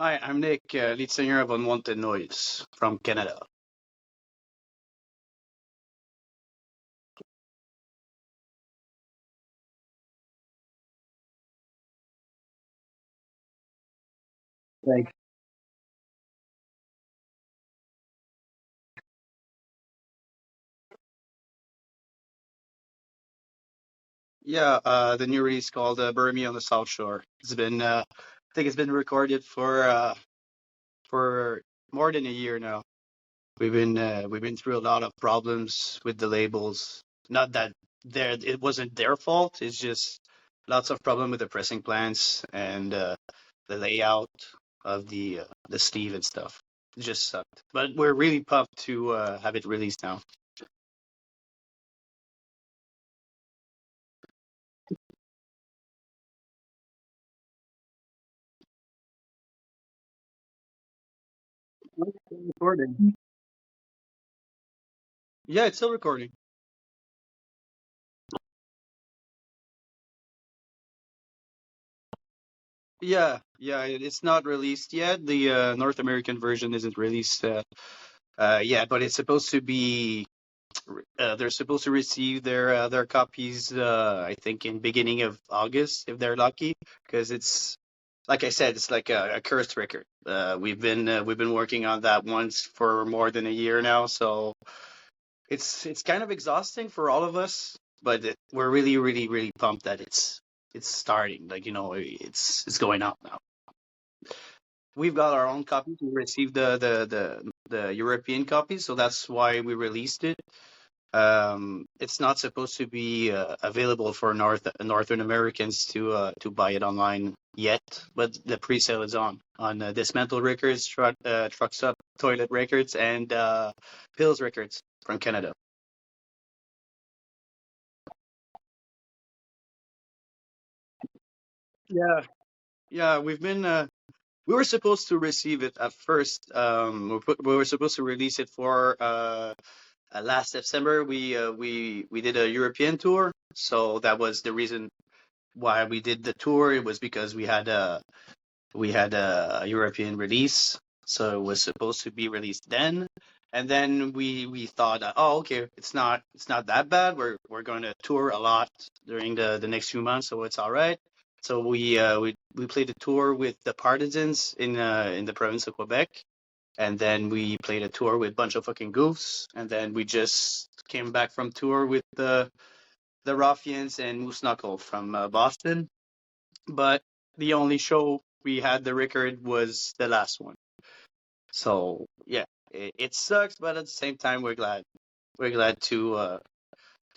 Hi, I'm Nick, lead singer of Unwanted Noise from Canada. Thanks. Yeah, the new release called "Bury Me on the South Shore." I think it's been recorded for more than a year now. We've been through a lot of problems with the labels. Not that it wasn't their fault. It's just lots of problem with the pressing plans and the layout of the sleeve and stuff. It just sucked. But we're really pumped to have it released now. Recording. Yeah, it's still recording. Yeah, it's not released yet. The North American version isn't released yet, but it's supposed to be. They're supposed to receive their copies. I think in beginning of August if they're lucky, because it's like I said, it's like a cursed record. We've been working on that once for more than a year now, so it's kind of exhausting for all of us. But we're really, really, really pumped that it's starting. Like it's going out now. We've got our own copies. We received the European copies, so that's why we released it. It's not supposed to be available for Northern Americans to buy it online yet, but the pre-sale is on Dismantle Records, Trucks Up, Toilet Records, and Pills Records from Canada. Yeah, yeah, we were supposed to receive it at first. We were supposed to release it for last September. We did a European tour, so that was the reason why we did the tour. It was because we had a European release, so it was supposed to be released then. And then we thought, oh, okay, it's not that bad. We're going to tour a lot during the next few months, so it's all right. So we played a tour with the Partisans in the province of Quebec, and then we played a tour with Bunch of Fucking Goofs, and then we just came back from tour with the Ruffians and Moose Knuckle from Boston. But the only show we had the record was the last one. So yeah, it sucks, but at the same time, we're glad to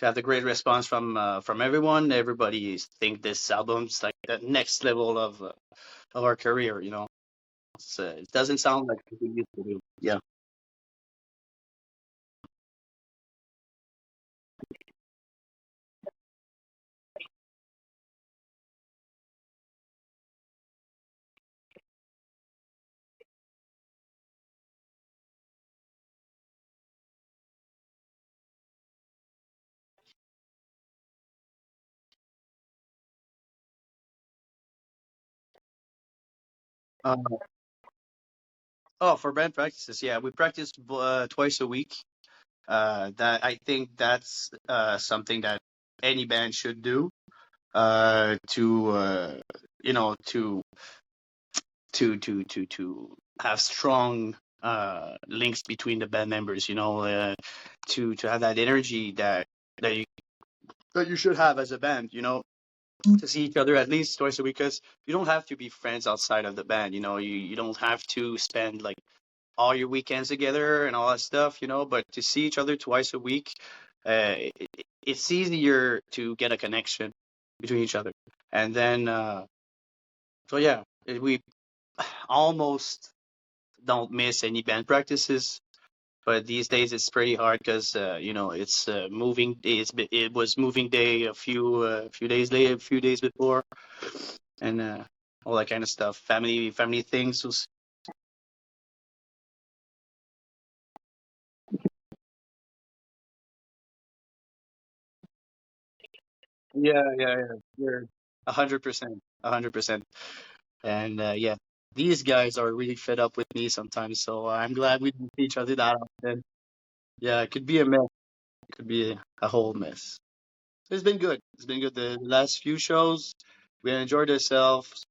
have the great response from everyone. Everybody think this album's like the next level of our career. It doesn't sound like what we used to do. Yeah. Uh, oh, for band practices, yeah, we practice twice a week. That I think that's something that any band should do. To you know to have strong links between the band members. To have that energy that you should have as a band. To see each other at least twice a week, because you don't have to be friends outside of the band. You don't have to spend like all your weekends together and all that stuff. But to see each other twice a week, it's easier to get a connection between each other. And then, so yeah, we almost don't miss any band practices. But these days it's pretty hard because it's moving. It was moving day a few days later, a few days before, and all that kind of stuff. Family things was. Yeah, yeah, yeah. You're 100%, 100%, and yeah. these guys are really fed up with me sometimes. So I'm glad we don't see each other that often. Yeah, it could be a mess. It could be a whole mess. It's been good. It's been good. The last few shows, we enjoyed ourselves.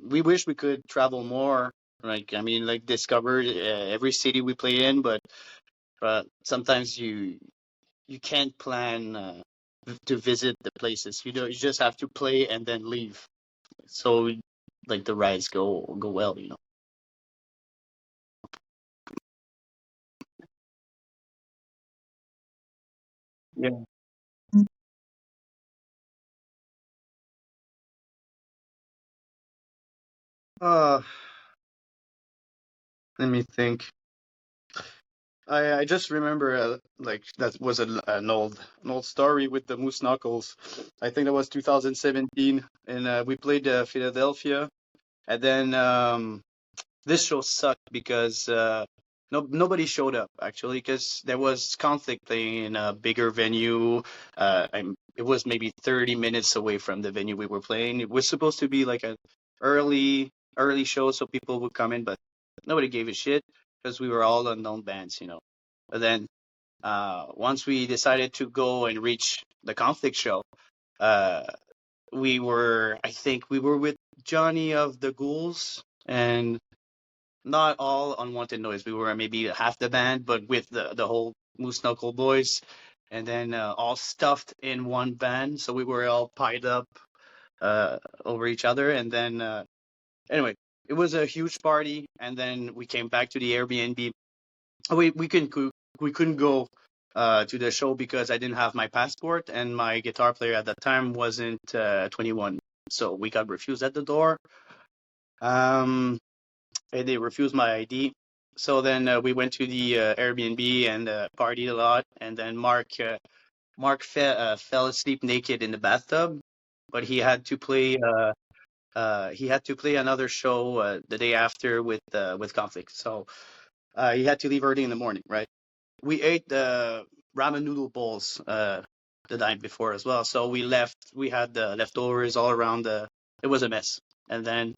We wish we could travel more. Like I mean, like discover every city we play in, but sometimes you can't plan to visit the places. You know, you just have to play and then leave. So like the rides go well. You know. Yeah. Uh, Let me think. I just remember like that was an old story with the Moose Knuckles. I think that was 2017, and we played Philadelphia, and then this show sucked because nobody showed up actually because there was conflict playing in a bigger venue. It was maybe 30 minutes away from the venue we were playing. It was supposed to be like an early show so people would come in, but nobody gave a shit because we were all unknown bands, you know. But then once we decided to go and reach the conflict show, uh, I think we were with Johnny of the Ghouls and not all Unwanted Noise. We were maybe half the band, but with the whole Moose Knuckle boys, and then all stuffed in one band. So we were all piled up over each other, and then anyway, it was a huge party. And then we came back to the Airbnb. We couldn't go to the show because I didn't have my passport, and my guitar player at that time wasn't 21. So we got refused at the door. Um, and they refused my ID. So then we went to the Airbnb and partied a lot. And then Mark fell asleep naked in the bathtub, but he had to play another show the day after with Conflict. So he had to leave early in the morning, right? We ate the ramen noodle bowls the night before as well. So we left. We had the leftovers all around the. It was a mess. And then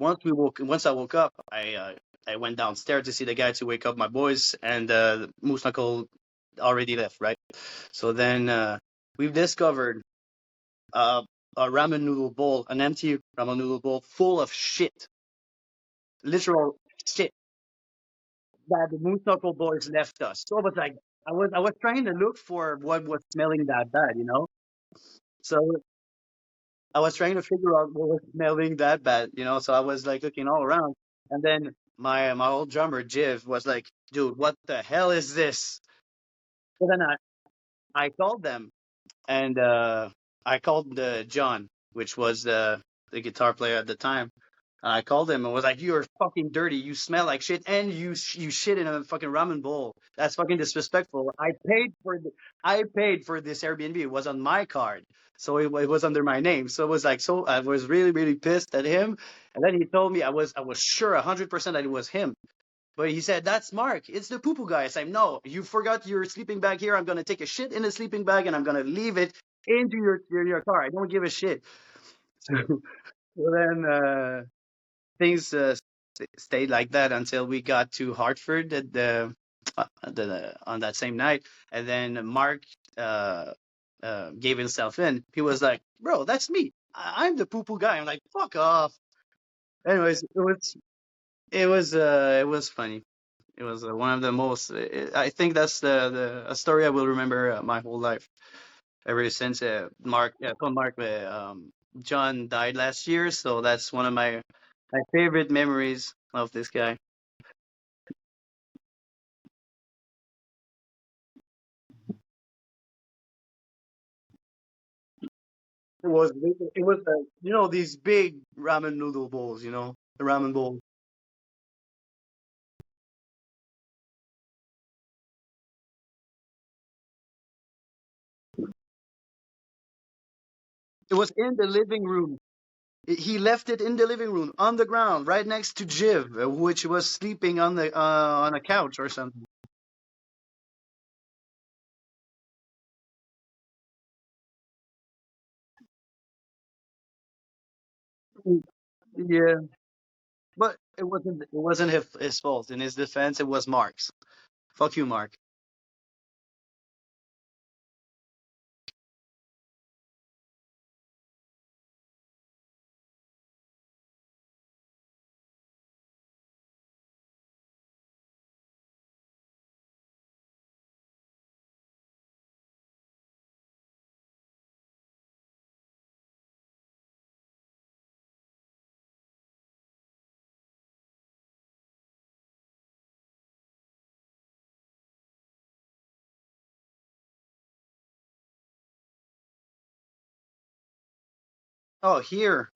once I woke up, I went downstairs to see the guy to wake up my boys, and Moose Knuckle already left, right? So then we've discovered uh, a ramen noodle bowl, an empty ramen noodle bowl full of shit, literal shit that the Moose Knuckle boys left us. So I was like, I was trying to look for what was smelling that bad, you know. So I was trying to figure out what was smelling that bad, you know. So I was like looking all around, and then my old drummer Jiv was like, "Dude, what the hell is this?" So then I called them, and I called John, which was the guitar player at the time. I called him and was like, "You're fucking dirty. You smell like shit, and you shit in a fucking ramen bowl. That's fucking disrespectful. I paid for this Airbnb. It was on my card, so it was under my name. So it was like so. I was really really pissed at him, and then he told me I was sure 100% that it was him. But he said, "That's Mark. It's the poo poo guy." I said, "No, you forgot your sleeping bag here. I'm gonna take a shit in the sleeping bag and I'm gonna leave it into your car. I don't give a shit." So then things stayed like that until we got to Hartford at on that same night, and then Mark gave himself in. He was like, "Bro, that's me. I'm the poo poo guy." I'm like, "Fuck off." Anyways, it was funny. It was one of the most. I think that's the a story I will remember my whole life. Ever since John died last year, so that's one of my favorite memories of this guy. It was these big ramen noodle bowls, the ramen bowl. It was in the living room. He left it in the living room on the ground, right next to Jiv, which was sleeping on a couch or something. Yeah, But it wasn't his fault. In his defense, it was Mark's. Fuck you, Mark. Oh, here.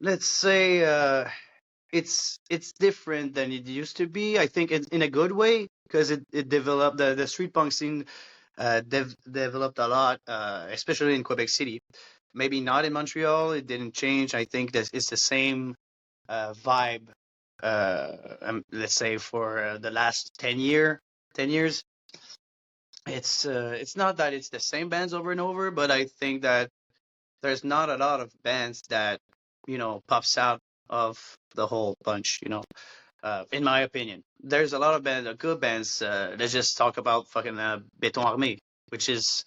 Let's say it's different than it used to be. I think in a good way because it developed the street punk scene developed a lot, especially in Quebec City. Maybe not in Montreal. It didn't change. I think that it's the same vibe. Let's say for the last 10 years, it's not that it's the same bands over and over, but I think that there's not a lot of bands that pops out of the whole bunch. In my opinion, there's a lot of bands, good bands. Let's just talk about fucking Béton Armé, which is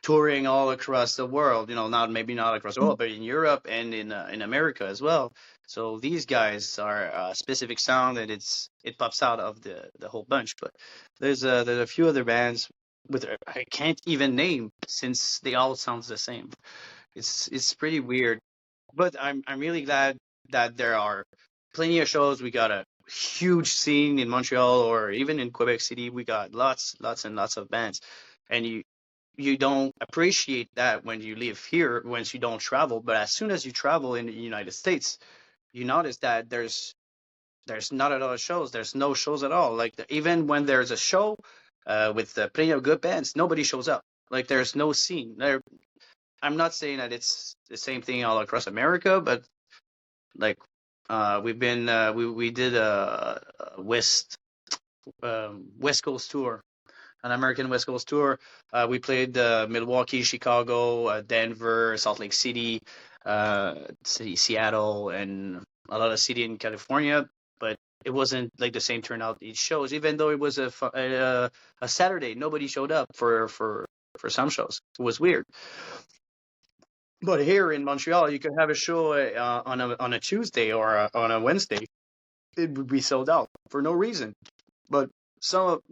touring all across the world. Not maybe not across the world, but in Europe and in America as well. So these guys are a specific sound, and it pops out of the whole bunch. But there's a few other bands with I can't even name since they all sounds the same. It's pretty weird, but I'm really glad that there are plenty of shows. We got a huge scene in Montreal or even in Quebec City. We got lots and lots of bands, and you don't appreciate that when you live here, once you don't travel. But as soon as you travel in the United States, you notice that there's not a lot of shows. There's no shows at all. Like even when there's a show with plenty of good bands, nobody shows up. Like there's no scene. I'm not saying that it's the same thing all across America, but like we did a West Coast tour, an American West Coast tour. We played Milwaukee, Chicago, Denver, Salt Lake City, Seattle, and a lot of city in California. But it wasn't like the same turnout each shows. Even though it was a Saturday, nobody showed up for some shows. It was weird. But here in Montreal, you could have a show on a Tuesday or on a Wednesday. It would be sold out for no reason. But some of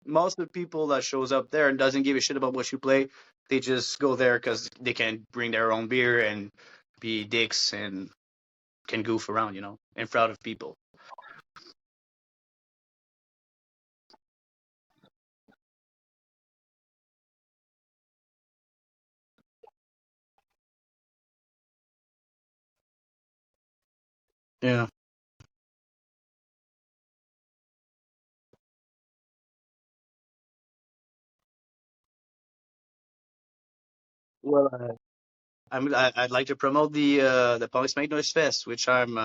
most of the people that shows up there and doesn't give a shit about what you play, they just go there because they can bring their own beer and be dicks and can goof around, in front of people. Yeah. Well, I'd like to promote the Punks Make Noise Fest, which I'm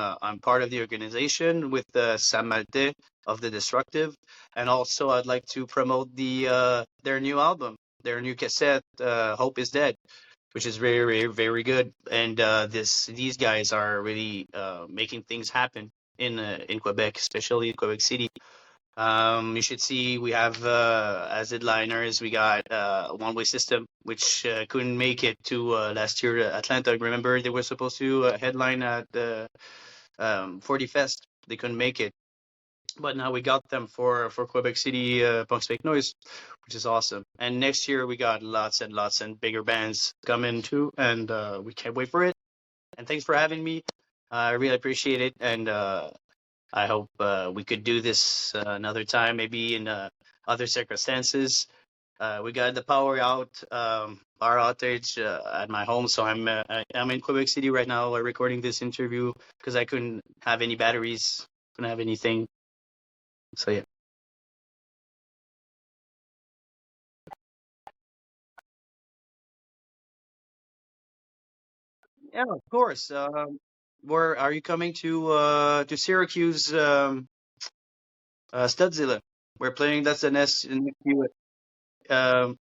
part of the organization with Sam Malte of the Destructive, and also I'd like to promote their new album, their new cassette, Hope is Dead, which is very very very good, and these guys are really making things happen in Quebec, especially in Quebec City. You should see we have as headliners we got One Way System, which couldn't make it to last year Atlanta. Remember they were supposed to headline at the 40 Fest. They couldn't make it, but now we got them for Quebec City Punks Fake Noise, which is awesome. And next year we got lots and lots and bigger bands coming too, and we can't wait for it. And thanks for having me. I really appreciate it, and I hope we could do this another time, maybe in other circumstances. We got the power power outage at my home, so I'm in Quebec City right now, recording this interview because I couldn't have any batteries, couldn't have anything. So yeah, yeah, of course. Where are you coming to Syracuse, Studzilla? We're playing that's the next few. Oh,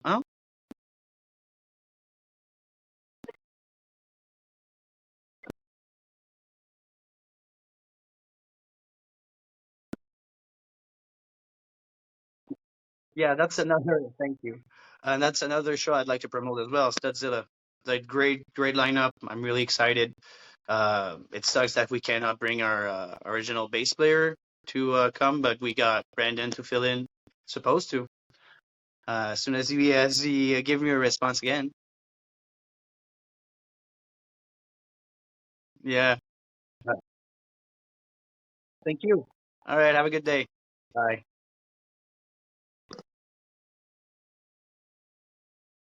Yeah, that's another. Thank you. And that's another show I'd like to promote as well. Studzilla, the great lineup. I'm really excited. It sucks that we cannot bring our original bass player to come, but we got Brandon to fill in. Supposed to. As soon as he give me a response again. Yeah. Thank you. All right. Have a good day. Bye.